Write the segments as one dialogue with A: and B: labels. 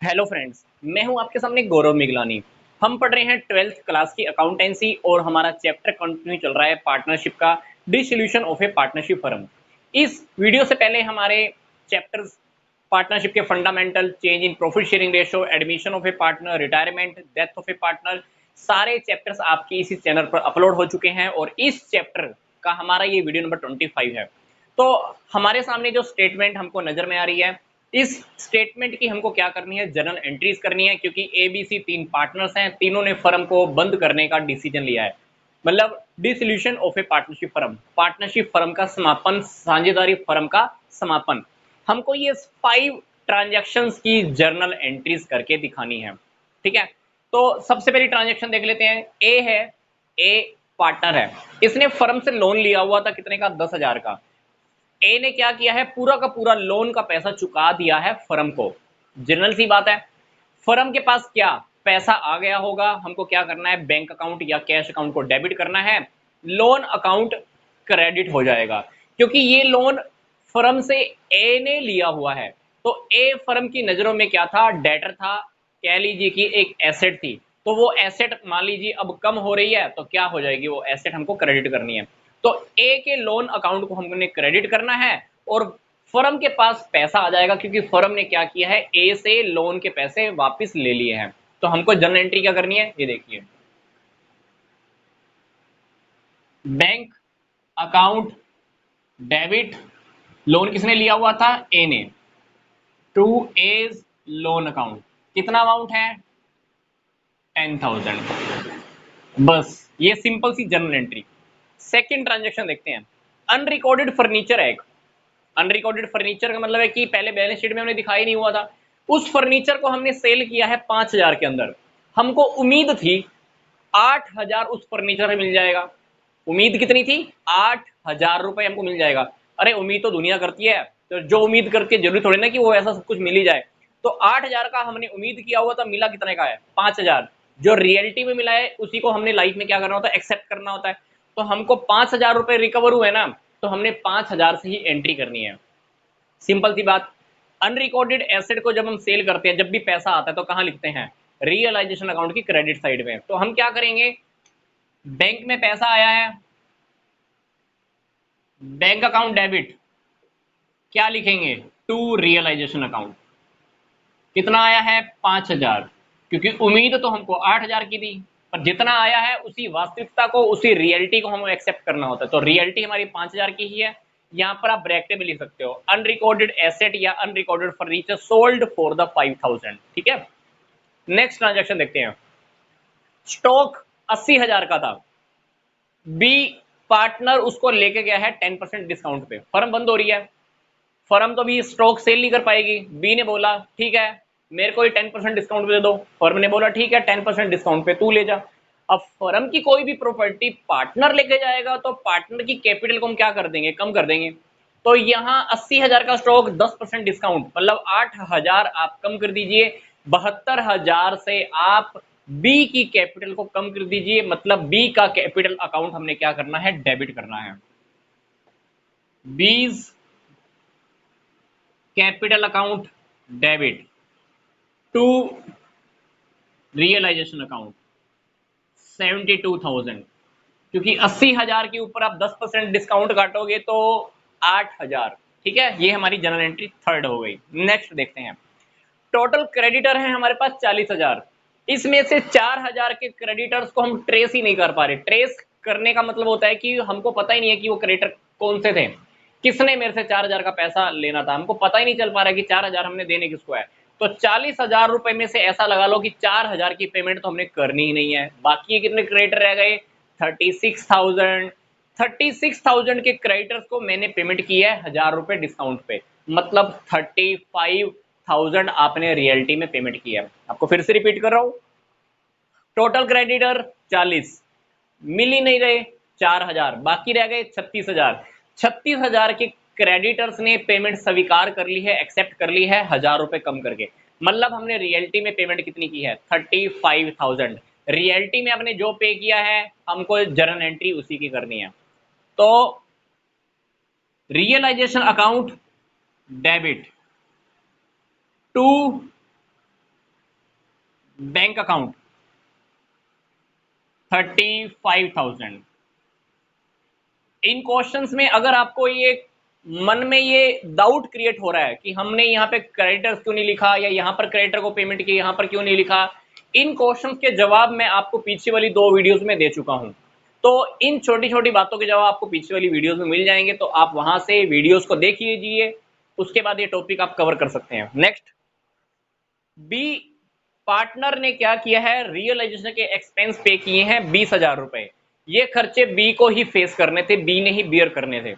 A: Hello friends, मैं हूं आपके सामने गौरव मिगलानी। हम पढ़ रहे हैं 12th क्लास की अकाउंटेंसी और हमारा चैप्टर कंटिन्यू चल रहा है पार्टनरशिप का, dissolution of A partnership firm. इस वीडियो से पहले हमारे चैप्टर्स पार्टनरशिप के fundamental, change in profit sharing ratio, admission of A partner, retirement, death of A partner, सारे चैप्टर्स आपके इसी चैनल पर अपलोड हो चुके हैं और इस चैप्टर का हमारा ये वीडियो नंबर 25 है। तो हमारे सामने जो स्टेटमेंट हमको नजर में आ रही है, इस स्टेटमेंट की हमको क्या करनी है, जर्नल एंट्रीज करनी है, क्योंकि एबीसी 3 पार्टनर्स हैं, तीनों ने फर्म को बंद करने का डिसीजन लिया है। मतलब dissolution of A partnership firm, partnership firm का समापन, साझेदारी फर्म का समापन। हमको ये 5 ट्रांजैक्शंस की जर्नल एंट्रीज करके दिखानी है। ठीक है, तो सबसे पहली ट्रांजैक्शन देख लेते हैं। ए है, ए पार्टनर है, इसने फर्म से लोन लिया हुआ था, कितने का, 10,000 का। ए ने क्या किया है, पूरा का पूरा लोन का पैसा चुका दिया है फर्म को। जनरल सी बात है, फर्म के पास क्या पैसा आ गया होगा, हमको क्या करना है, बैंक अकाउंट या कैश अकाउंट को डेबिट करना है, लोन अकाउंट क्रेडिट हो जाएगा, क्योंकि ये लोन फर्म से ए ने लिया हुआ है। तो ए फर्म की नजरों में क्या था, डेटर था, कह लीजिए कि एक एसेट थी। तो वो एसेट मान लीजिए अब कम हो रही है, तो क्या हो जाएगी, वो एसेट हमको क्रेडिट करनी है। तो ए के लोन अकाउंट को हमने क्रेडिट करना है और फर्म के पास पैसा आ जाएगा, क्योंकि फर्म ने क्या किया है, ए से लोन के पैसे वापस ले लिए हैं। तो हमको जर्नल एंट्री क्या करनी है, ये देखिए, बैंक अकाउंट डेबिट, लोन किसने लिया हुआ था, ए ने, टू एज लोन अकाउंट, कितना अमाउंट है, 10,000। बस ये सिंपल सी जर्नल एंट्री। सेकंड ट्रांजेक्शन देखते हैं, अनरिकॉर्डेड फर्नीचर है। अनरिकॉर्डेड फर्नीचर का मतलब है कि पहले बैलेंस शीट में हमने दिखाई नहीं हुआ था। उस फर्नीचर को हमने सेल किया है 5,000 के अंदर। हमको उम्मीद थी 8,000 उस फर्नीचर में मिल जाएगा। उम्मीद कितनी थी, 8,000 रुपए हमको मिल जाएगा। अरे उम्मीद तो दुनिया करती है, तो जो उम्मीद करके जरूरी थोड़ी ना कि वो ऐसा सब कुछ मिल ही जाए। तो 8,000 का हमने उम्मीद किया हुआ था, मिला कितने का है, 5,000। जो रियलिटी में मिला है उसी को हमने लाइफ में क्या करना होता है, एक्सेप्ट करना होता है। तो हमको 5,000 रुपए रिकवर हुए ना, तो हमने 5,000 से ही एंट्री करनी है। सिंपल सी बात। अनरिकॉर्डेड एसेट को जब हम सेल करते हैं, जब भी पैसा आता है तो कहां लिखते हैं, रियलाइजेशन अकाउंट की क्रेडिट साइड में। तो हम क्या करेंगे, बैंक में पैसा आया है, बैंक अकाउंट डेबिट, क्या लिखेंगे, टू रियलाइजेशन अकाउंट, कितना आया है, 5,000। क्योंकि उम्मीद तो हमको 8,000 की थी, पर जितना आया है उसी वास्तविकता को, उसी रियलिटी को हमें एक्सेप्ट करना होता है। तो रियलिटी हमारी 5,000 की ही है। यहां पर आप ब्रैकेट में लिख सकते हो, अनरिकॉर्डेड एसेट या unrecorded furniture sold for the 5,000। ठीक है, नेक्स्ट ट्रांजेक्शन देखते हैं। स्टॉक 80,000 का था, बी पार्टनर उसको लेके गया है 10% डिस्काउंट पे, फर्म बंद हो रही है, फर्म तो भी स्टॉक सेल नहीं कर पाएगी। बी ने बोला ठीक है, मेरे को 10% डिस्काउंट पे दे दो। फर्म ने बोला ठीक है, 10% डिस्काउंट पे तू ले जा। अब फर्म की कोई भी प्रॉपर्टी पार्टनर लेके जाएगा, तो पार्टनर की कैपिटल को हम क्या कर देंगे, कम कर देंगे। तो यहाँ 80,000 का स्टॉक, 10% डिस्काउंट, मतलब 8,000 आप कम कर दीजिए। 72,000 से आप बी की कैपिटल को कम कर दीजिए, मतलब बी का कैपिटल अकाउंट हमने क्या करना है, डेबिट करना है। B's capital account debit to realisation account 72,000, क्योंकि 80,000 के ऊपर आप 10% डिस्काउंट काटोगे तो 8,000। ठीक है, ये हमारी जनरल एंट्री थर्ड हो गई। नेक्स्ट देखते हैं, टोटल क्रेडिटर है हमारे पास 40,000। इसमें से 4,000 के क्रेडिटर्स को हम ट्रेस ही नहीं कर पा रहे। ट्रेस करने का मतलब होता है कि हमको पता ही नहीं है कि वो क्रेडिटर कौन से थे, किसने मेरे से 4,000 का पैसा लेना था, हमको पता ही नहीं चल पा रहा है कि 4,000 हमने देने किसको है। तो 40,000 रुपए में से ऐसा लगा लो कि 4,000 की पेमेंट तो हमने करनी ही नहीं है। बाकी कितने क्रेडिटर रह गए, 36,000। 36,000 के क्रेडिटर्स को मैंने पेमेंट की है 1,000 रुपए डिस्काउंट पे, मतलब 35,000 आपने रियलिटी में पेमेंट किया है। आपको फिर से रिपीट कर रहा हूं, टोटल क्रेडिटर 40, मिल ही नहीं रहे 4,000, बाकी रह गए 36,000। 36,000 के क्रेडिटर्स ने पेमेंट स्वीकार कर ली है, एक्सेप्ट कर ली है 1,000 रुपए कम करके। मतलब हमने रियलिटी में पेमेंट कितनी की है, 35,000। रियलिटी में आपने जो पे किया है, हमको जर्नल एंट्री उसी की करनी है। तो realisation account debit to bank account 35,000। इन क्वेश्चंस में अगर आपको ये मन में ये डाउट क्रिएट हो रहा है कि हमने यहाँ पे क्रेडिटर्स क्यों नहीं लिखा या यहाँ पर क्रेडिटर को पेमेंट की यहाँ पर क्यों नहीं लिखा, इन क्वेश्चंस के जवाब मैं आपको पीछे वाली 2 वीडियोस में दे चुका हूँ। तो इन छोटी छोटी बातों के जवाब आपको पीछे वाली वीडियोस में मिल जाएंगे, तो आप वहां से वीडियोस को देख लीजिए, उसके बाद ये टॉपिक आप कवर कर सकते हैं। नेक्स्ट, बी पार्टनर ने क्या किया है, रियलाइजेशन के एक्सपेंस पे किए हैं 20,000 रुपए। ये खर्चे बी को ही फेस करने थे, बी ने ही बियर करने थे,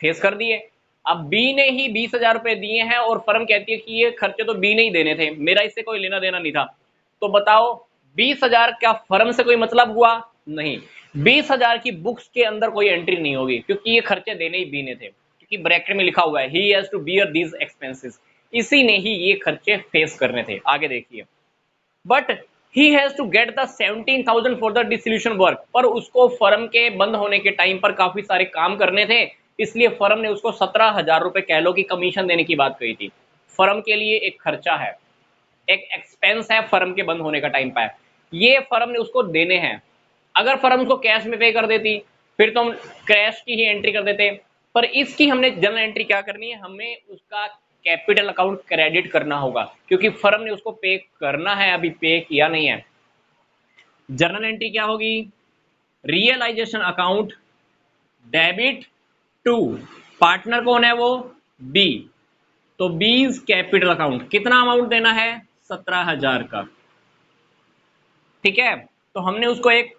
A: फेस कर दिए। अब बी ने ही 20,000 रुपए दिए हैं और फर्म कहती है कि ये खर्चे तो बी ने ही देने थे, मेरा इससे कोई लेना देना नहीं था। तो बताओ 20,000 क्या फर्म से कोई मतलब हुआ? नहीं, 20,000 की बुक्स के अंदर कोई एंट्री नहीं होगी, क्योंकि ये खर्चे देने ही बी ने थे, क्योंकि ब्रैकेट में लिखा हुआ है he has to bear these expenses, इसी ने ही ये खर्चे फेस करने थे। आगे देखिए, but he has to get the 17,000 for the dissolution work, पर उसको फर्म के बंद होने के टाइम पर काफी सारे काम करने थे, इसलिए फर्म ने उसको 17,000 रुपए कह लो कि कमीशन देने की बात कही थी। फर्म के लिए एक खर्चा है, एक एक्सपेंस है फर्म के बंद होने का टाइम पर, ये फर्म ने उसको देने हैं। अगर फर्म उसको कैश में पे कर देती फिर तो हम कैश की ही एंट्री कर देते, पर इसकी हमने जनरल एंट्री क्या करनी है, हमें उसका कैपिटल अकाउंट क्रेडिट करना होगा, क्योंकि फर्म ने उसको पे करना है, अभी पे किया नहीं है। जर्नल एंट्री क्या होगी, realisation account debit to, partner कौन है वो, बी, तो बीज कैपिटल अकाउंट कितना अमाउंट देना है, 17,000 का। ठीक है, तो हमने उसको एक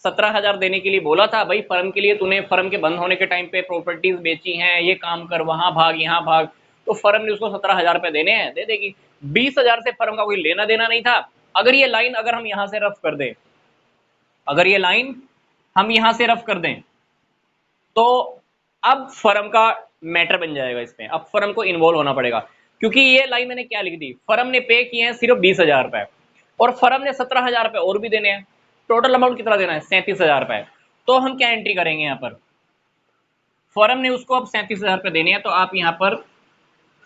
A: 17,000 देने के लिए बोला था, भाई फर्म के लिए तूने फर्म के बंद होने के टाइम पे प्रॉपर्टीज बेची हैं, ये काम कर, वहां भाग यहाँ भाग, तो फर्म ने उसको 17,000 रुपए देने हैं, दे देगी। 20,000 से फर्म का कोई लेना देना नहीं था। अगर ये लाइन अगर हम यहां से रफ कर दें, अगर ये लाइन हम यहां से रफ कर दें, तो अब फर्म का मैटर बन जाएगा इसमें, अब फर्म को इन्वॉल्व होना पड़ेगा, क्योंकि ये लाइन मैंने क्या लिख दी, फर्म ने पे किए हैं सिर्फ 20,000 रुपए और फर्म ने 17,000 रुपए और भी देने हैं, टोटल अमाउंट कितना देना है, 37,000 रुपए। तो हम क्या एंट्री करेंगे यहाँ पर, फर्म ने उसको अब 37,000 रुपए देने हैं, तो आप यहाँ पर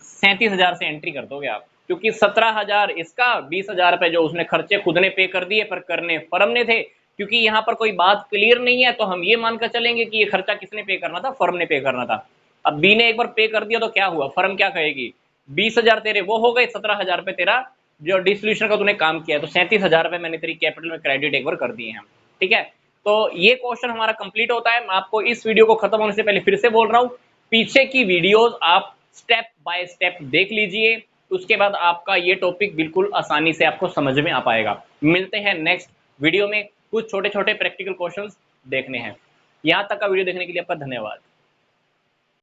A: 37,000 से एंट्री कर दोगे आप, क्योंकि 17,000 इसका, 20,000 रुपए जो उसने खर्चे खुद ने पे कर दिए पर करने फर्म ने थे। क्योंकि यहाँ पर कोई बात क्लियर नहीं है, तो हम ये मानकर चलेंगे कि ये खर्चा किसने पे करना था, फर्म ने पे करना था। अब बी ने एक बार पे कर दिया तो क्या हुआ, फर्म क्या कहेगी, 20,000 तेरे वो हो गए, 17,000 रुपए तेरा जो डिसोल्यूशन का तूने काम किया, तो 37,000 रुपए मैंने तेरी कैपिटल में क्रेडिट एक बार कर दिए हैं। ठीक है, तो ये क्वेश्चन हमारा कंप्लीट होता है। मैं आपको इस वीडियो को खत्म होने से पहले फिर से बोल रहा हूँ, पीछे की वीडियोस आप स्टेप बाय स्टेप देख लीजिए, उसके बाद आपका ये टॉपिक बिल्कुल आसानी से आपको समझ में आ पाएगा। मिलते हैं नेक्स्ट वीडियो में, कुछ छोटे छोटे प्रैक्टिकल क्वेश्चंस देखने हैं। यहाँ तक का वीडियो देखने के लिए आपका धन्यवाद।